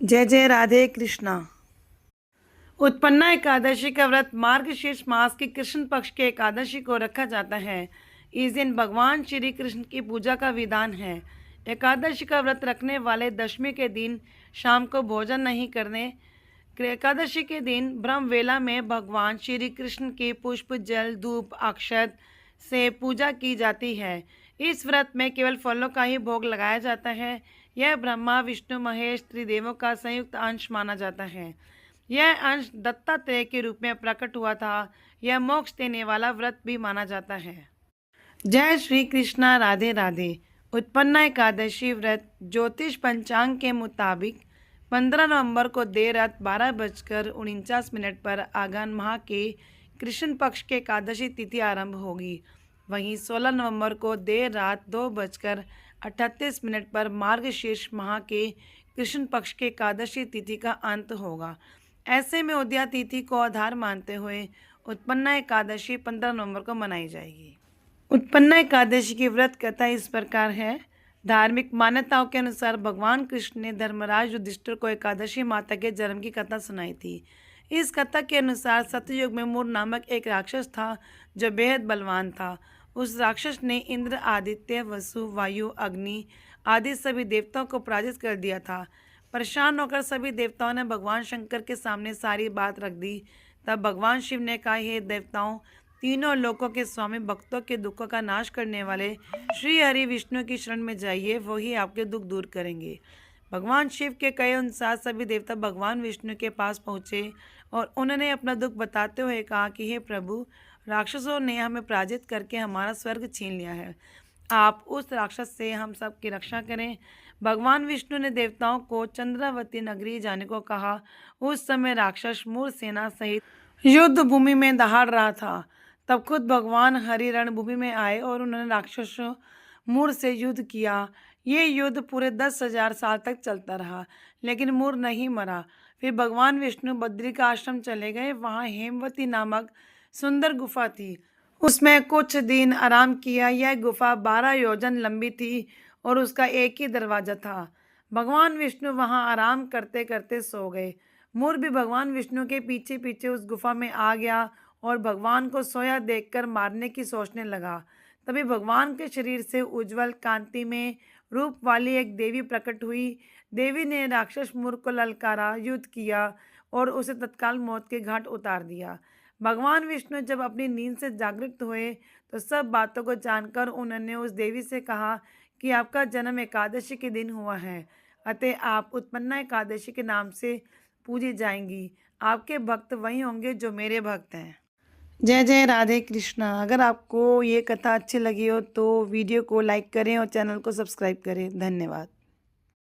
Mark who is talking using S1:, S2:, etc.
S1: जय जय राधे कृष्णा। उत्पन्ना एकादशी का व्रत मार्गशीर्ष मास की कृष्ण पक्ष के एकादशी को रखा जाता है। इस दिन भगवान श्री कृष्ण की पूजा का विधान है। एकादशी का व्रत रखने वाले दशमी के दिन शाम को भोजन नहीं करने। एकादशी के दिन ब्रह्म वेला में भगवान श्री कृष्ण की पुष्प जल धूप अक्षत से पूजा की जाती है। इस व्रत में केवल फलों का ही भोग लगाया जाता है। यह ब्रह्मा विष्णु महेश त्रिदेवों का संयुक्त अंश माना जाता है। यह अंश दत्तात्रेय के रूप में प्रकट हुआ था। यह मोक्ष देने वाला व्रत भी माना जाता है। जय श्री कृष्णा। राधे राधे। उत्पन्ना एकादशी व्रत ज्योतिष पंचांग के मुताबिक 15 नवंबर को देर रात 12:49 पर आगन माह के कृष्ण पक्ष के एकादशी तिथि आरंभ होगी। वहीं 16 नवंबर को देर रात 2:38 पर मार्गशीर्ष माह के कृष्ण पक्ष के एकादशी तिथि का अंत होगा। ऐसे में उदया तिथि को आधार मानते हुए उत्पन्ना एकादशी 15 नवंबर को मनाई जाएगी। उत्पन्ना एकादशी की व्रत कथा इस प्रकार है। धार्मिक मान्यताओं के अनुसार भगवान कृष्ण ने धर्मराज युधिष्ठिर को एकादशी माता के जन्म की कथा सुनाई थी। इस कथा के अनुसार सतयुग में मूर नामक एक राक्षस था जो बेहद बलवान था। उस राक्षस ने इंद्र आदित्य वसु वायु अग्नि आदि सभी देवताओं को पराजित कर दिया था। परेशान होकर सभी देवताओं ने भगवान शंकर के सामने सारी बात रख दी। तब भगवान शिव ने कहा, हे देवताओं, तीनों लोकों के स्वामी भक्तों के दुखों का नाश करने वाले श्री हरि विष्णु की शरण में जाइए, वो ही आपके दुख दूर करेंगे। भगवान शिव के कहे अनुसार सभी देवता भगवान विष्णु के पास पहुँचे और उन्होंने अपना दुख बताते हुए कहा कि हे प्रभु, राक्षसों ने हमें पराजित करके हमारा स्वर्ग छीन लिया है। आप उस राक्षस से हम सब की रक्षा करें। भगवान विष्णु ने देवताओं को चंद्रावती नगरी जाने को कहा। उस समय राक्षस मूर सेना सहित युद्ध भूमि में दहाड़ रहा था। तब खुद भगवान हरि रणभूमि में आए और उन्होंने राक्षस मूर से युद्ध किया। ये युद्ध पूरे 10,000 साल तक चलता रहा, लेकिन मूर नहीं मरा। फिर भगवान विष्णु बद्री का आश्रम चले गए। वहाँ हेमवती नामक सुंदर गुफा थी। उसमें कुछ दिन आराम किया। यह गुफा 12 योजन लंबी थी और उसका एक ही दरवाजा था। भगवान विष्णु वहां आराम करते करते सो गए। मोर भी भगवान विष्णु के पीछे पीछे उस गुफा में आ गया और भगवान को सोया देखकर मारने की सोचने लगा। तभी भगवान के शरीर से उज्जवल कांति में रूप वाली एक देवी प्रकट हुई। देवी ने राक्षस मोर को ललकारा, युद्ध किया और उसे तत्काल मौत के घाट उतार दिया। भगवान विष्णु जब अपनी नींद से जागृत हुए तो सब बातों को जानकर उन्होंने उस देवी से कहा कि आपका जन्म एकादशी के दिन हुआ है, अतः आप उत्पन्ना एकादशी के नाम से पूजी जाएंगी। आपके भक्त वही होंगे जो मेरे भक्त हैं। जय जय राधे कृष्णा। अगर आपको ये कथा अच्छी लगी हो तो वीडियो को लाइक करें और चैनल को सब्सक्राइब करें। धन्यवाद।